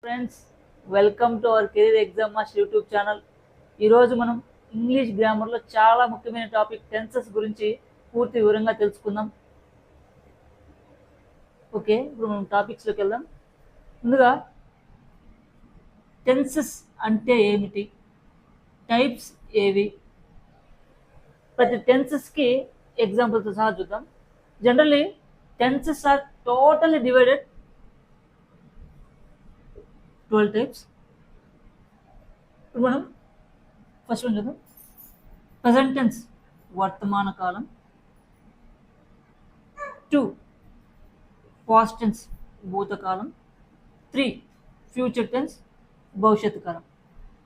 Friends, welcome to our career exam master YouTube channel. ఈరోజు మనం English గ్రామర్లో చాలా ముఖ్యమైన టాపిక్ టెన్సెస్ గురించి పూర్తి వివరంగా తెలుసుకుందాం. ఓకే, ఇప్పుడు మనం టాపిక్స్లోకి వెళ్దాం. ముందుగా టెన్సెస్ అంటే ఏమిటి, టైప్స్ ఏవి, ప్రతి టెన్సెస్కి ఎగ్జాంపుల్తో సహా చూద్దాం. Generally tenses are totally divided 12 types. ఇప్పుడు మనం ఫస్ట్ వన్ చూద్దాం. ప్రజెంట్ టెన్స్ వర్తమాన కాలం, 2 పాస్ట్ టెన్స్ భూతకాలం, 3 ఫ్యూచర్ టెన్స్ భవిష్యత్తు కాలం.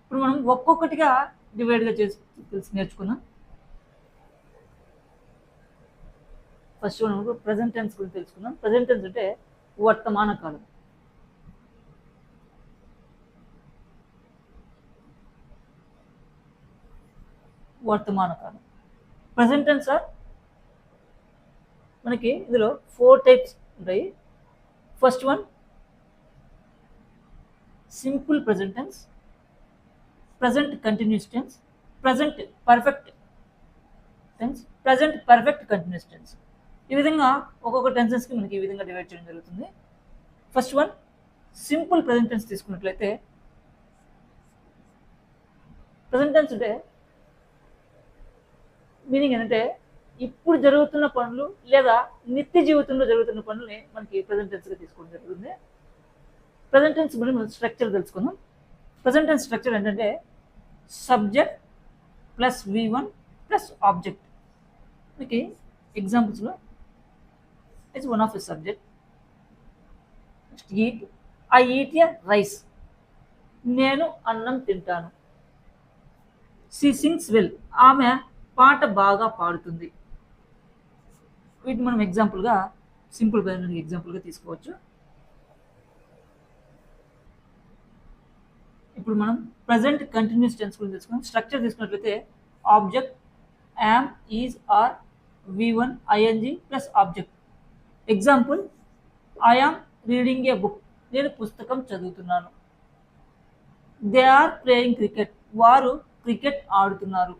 ఇప్పుడు మనం ఒక్కొక్కటిగా డివైడ్గా తెలిసి నేర్చుకుందాం. ఫస్ట్ మనం ప్రజెంట్ టెన్స్ గురించి తెలుసుకుందాం. ప్రజెంట్ టెన్స్ అంటే వర్తమాన కాలం. వర్తమాన కాలం ప్రజెంట్ టెన్స్ సార్ మనకి ఇందులో 4 టైప్స్ ఉంటాయి. First one simple present tense, present continuous tense, present perfect tense, present perfect continuous tense. ఈ విధంగా ఒక్కొక్క టెన్సెస్కి మనకి ఈ విధంగా డివైడ్ చేయడం జరుగుతుంది. First one simple present tense తీసుకున్నట్లయితే, ప్రజెంట్ టెన్స్ అంటే మీనింగ్ ఏంటంటే ఇప్పుడు జరుగుతున్న పనులు లేదా నిత్య జీవితంలో జరుగుతున్న పనులని మనకి ప్రజెంట్ టెన్స్గా తీసుకోవడం జరుగుతుంది. ప్రజెంట్ టెన్స్ మనం స్ట్రక్చర్ తెలుసుకుందాం. ప్రజెంట్ టెన్స్ స్ట్రక్చర్ ఏంటంటే subject plus V1 plus object. మీకు ఎగ్జాంపుల్స్లో it's one of a subject. Eat, I eat a rice, నేను అన్నం తింటాను. షీ సింగ్స్ వెల్, ఆమె పాట బాగా పాడుతుంది. వీటిని మనం ఎగ్జాంపుల్గా సింపుల్ ప్రజెంట్ ఎగ్జాంపుల్గా తీసుకోవచ్చు. ఇప్పుడు మనం ప్రజెంట్ కంటిన్యూస్ టెన్స్ గురించి తెలుసుకున్నాం. స్ట్రక్చర్ తీసుకున్నట్లయితే object, am, is, are, V1 ING plus object. Example, I am reading a book, నేను పుస్తకం చదువుతున్నాను. దే ఆర్ ప్లేయింగ్ క్రికెట్, వారు క్రికెట్ ఆడుతున్నారు.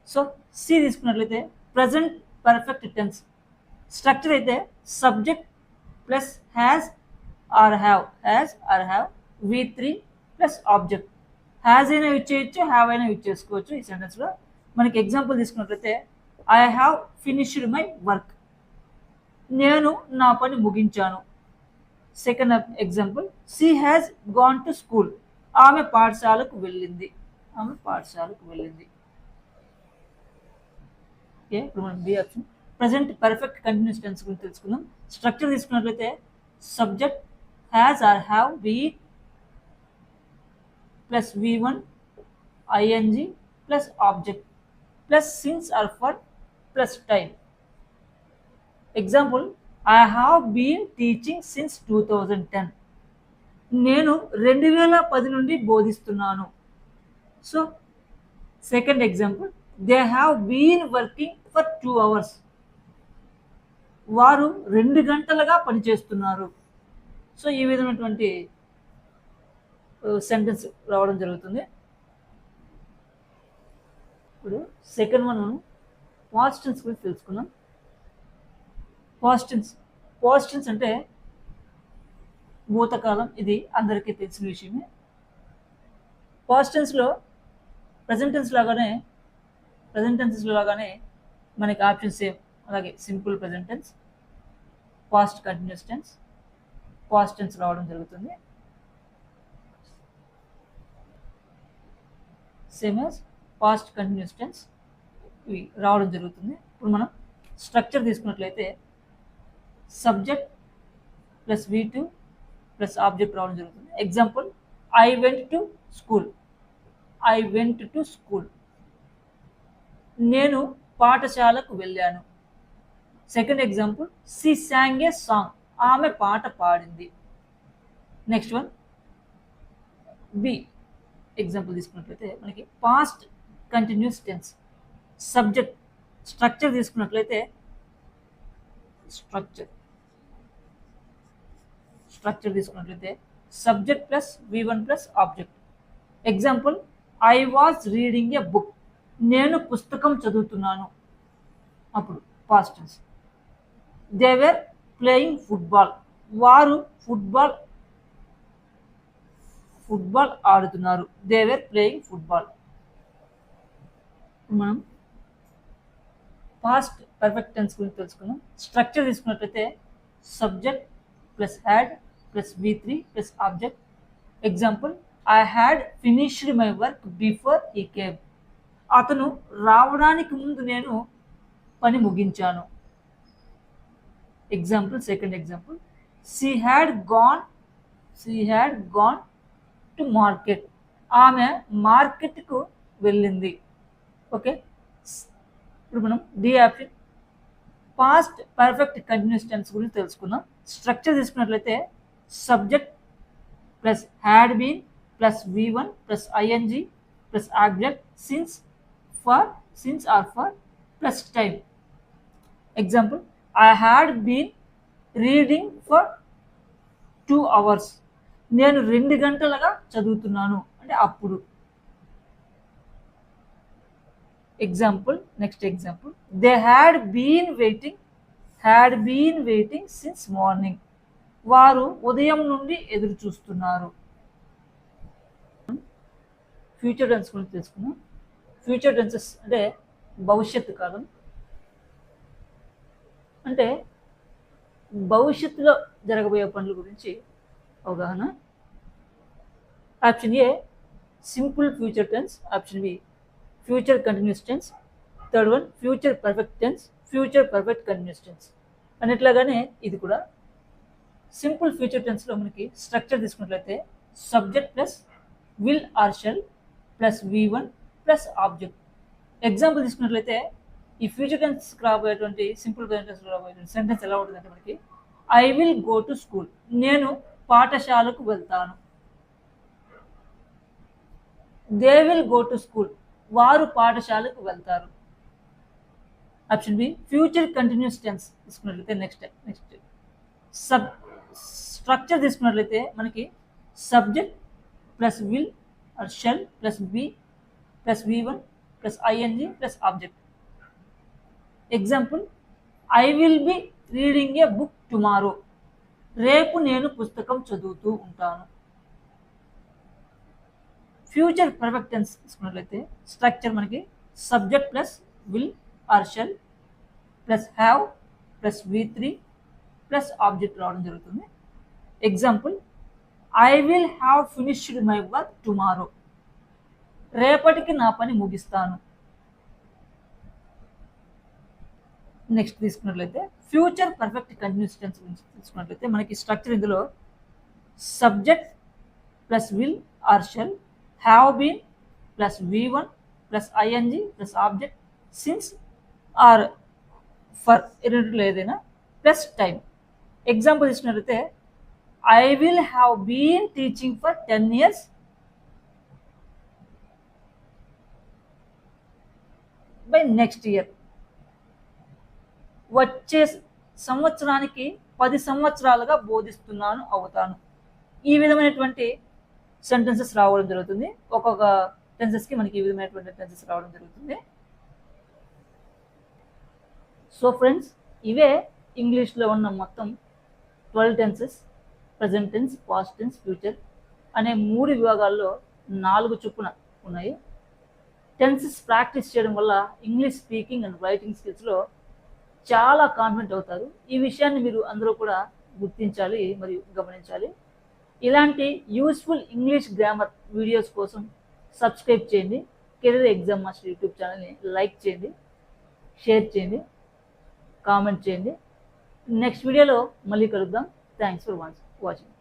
సో సి తీసుకున్నట్లయితే ప్రజెంట్ పర్ఫెక్ట్ టెన్స్. స్ట్రక్చర్ అయితే subject plus has or have, has or have, V3 plus object. Has అయినా use చేయొచ్చు, have అయినా యూజ్ చేసుకోవచ్చు. ఈ సెంటెన్స్లో మనకి ఎగ్జాంపుల్ తీసుకున్నట్లయితే I have finished my work, నేను నా పని ముగించాను. Second example, she has gone to school, ఆమె పాఠశాలకు వెళ్ళింది, ఆమె పాఠశాలకు వెళ్ళింది. ఓకే, ఇప్పుడు మనం B option present perfect continuous tense గురించి తెలుసుకుందాం. స్ట్రక్చర్ తీసుకున్నట్లయితే subject has or have, be plus V1 ING plus object plus since or for plus time. Example, I have been teaching since 2010, నేను 2010 నుండి బోధిస్తున్నాను. So second example, they have been working for 2 hours, వారు 2 గంటలుగా పనిచేస్తున్నారు. So ఈ విధమైనటువంటి sentence రావడం జరుగుతుంది. ఇప్పుడు సెకండ్ వన్ మనం పాస్ట్ టెన్స్ గురించి తెలుసుకుందాం. పాస్ట్ టెన్స్ అంటే భూతకాలం. ఇది అందరికీ తెలిసిన విషయమే. పాస్ట్ టెన్స్లో ప్రజెంట్ టెన్సెస్ లాగానే మనకి ఆప్షన్స్ సేమ్. అలాగే simple present tense, past continuous tense, past tense రావడం జరుగుతుంది. Same as past continuous tense ఇవి రావడం జరుగుతుంది. ఇప్పుడు మనం స్ట్రక్చర్ తీసుకున్నట్లయితే subject plus V2 plus object రావడం జరుగుతుంది. Example, I went to school, I went to school, నేను పాఠశాలకు వెళ్ళాను. Second example, she sang a song, ఆమె పాట పాడింది. నెక్స్ట్ వన్ బి ఎగ్జాంపుల్ తీసుకున్నట్లయితే మనకి past continuous tense. Subject structure తీసుకున్నట్లయితే స్ట్రక్చర్ తీసుకున్నట్లయితే subject plus V1 plus object. Example, I was reading a book. నేను పుస్తకం చదువుతున్నాను. అప్పుడు past tense. They were playing football. వారు ఫుట్బాల్ ఆడుతున్నారు. They were playing football. మనం పాస్ట్ పర్ఫెక్ట్ టెన్స్ గురించి తెలుసుకున్నాం. స్ట్రక్చర్ తీసుకున్నట్లయితే subject plus had plus V3 plus object. Example, I had finished my work before he came. అతను రావడానికి ముందు నేను పని ముగించాను. Example, second example, she had gone to market. ఆమె మార్కెట్కు వెళ్ళింది. ఓకే, ఇప్పుడు మనం D option past perfect continuous tense గురించి తెలుసుకున్నాం. స్ట్రక్చర్ తీసుకున్నట్లయితే subject plus had been plus V1 plus ING plus object since or for plus time. Example, I had been reading for 2 hours. నేను 2 గంటలుగా చదువుతున్నాను అంటే అప్పుడు. Example, next example, they had been waiting since morning. వారు ఉదయం నుండి ఎదురు చూస్తున్నారు. ఫ్యూచర్ టెన్స్ గురించి తెలుసుకున్నాం. ఫ్యూచర్ టెన్సెస్ అంటే భవిష్యత్తు కాలం, అంటే భవిష్యత్తులో జరగబోయే పనుల గురించి అవగాహన. Option A simple future tense, option B future continuous tense, third one future perfect tense, future perfect continuous tense. అన్నట్లాగానే ఇది కూడా సింపుల్ ఫ్యూచర్ టెన్స్లో మనకి స్ట్రక్చర్ తీసుకున్నట్లయితే subject plus will or shall plus V1 plus object. Example తీసుకున్నట్లయితే ఈ future tense రాబోయేటువంటి simple tense రాబోయేటువంటి సెంటెన్స్ ఎలా ఉంటుందంటే మనకి I will go to school. నేను పాఠశాలకు వెళ్తాను. They will go to school. వారు పాఠశాలకు వెళ్తారు. Option B future continuous tense తీసుకున్నట్లయితే నెక్స్ట్ స్ట్రక్చర్ తీసుకున్నట్లయితే మనకి subject plus will or shall plus be plus V1 plus ING plus object. Example, I will be reading a book tomorrow. రేపు నేను పుస్తకం చదువుతూ ఉంటాను. ఫ్యూచర్ పర్ఫెక్ట్ టెన్స్ తీసుకున్నట్లయితే structure మనకి subject plus will or shall plus have plus V3 plus object రావడం జరుగుతుంది. Example, I will have finished my work tomorrow. రేపటికి నా పని ముగిస్తాను. నెక్స్ట్ తీసుకున్నట్లయితే ఫ్యూచర్ పర్ఫెక్ట్ కంటిన్యూస్ టెన్స్ గురించి తీసుకున్నట్లయితే మనకి స్ట్రక్చర్ ఇందులో subject plus will or shall have been plus V1 plus ING plus object since or for రెండిట్లో ఏదైనా ప్లస్ టైం. ఎగ్జాంపుల్ తీసుకున్నట్లయితే I will have been teaching for 10 years by next year. వచ్చే సంవత్సరానికి 10 సంవత్సరాలుగా బోధిస్తున్నాను అవుతాను. ఈ విధమైనటువంటి సెంటెన్సెస్ రావడం జరుగుతుంది. ఒక్కొక్క టెన్సెస్కి మనకి ఈ విధమైనటువంటి టెన్సెస్ రావడం జరుగుతుంది. సో ఫ్రెండ్స్, ఇవే ఇంగ్లీష్లో ఉన్న మొత్తం 12 tenses. Present tense, past tense, future అనే 3 విభాగాల్లో 4 చొప్పున ఉన్నాయి. టెన్సెస్ ప్రాక్టీస్ చేయడం వల్ల ఇంగ్లీష్ స్పీకింగ్ అండ్ రైటింగ్ స్కిల్స్లో చాలా కాన్ఫిడెంట్ అవుతారు. ఈ విషయాన్ని మీరు అందరూ కూడా గుర్తించాలి మరియు గమనించాలి. ఇలాంటి యూస్ఫుల్ ఇంగ్లీష్ గ్రామర్ వీడియోస్ కోసం సబ్స్క్రైబ్ చేయండి. కెరీర్ ఎగ్జామ్ మాస్టర్ యూట్యూబ్ ఛానల్ని లైక్ చేయండి, షేర్ చేయండి, కామెంట్ చేయండి. నెక్స్ట్ వీడియోలో మళ్ళీ కలుద్దాం. Thanks for watching.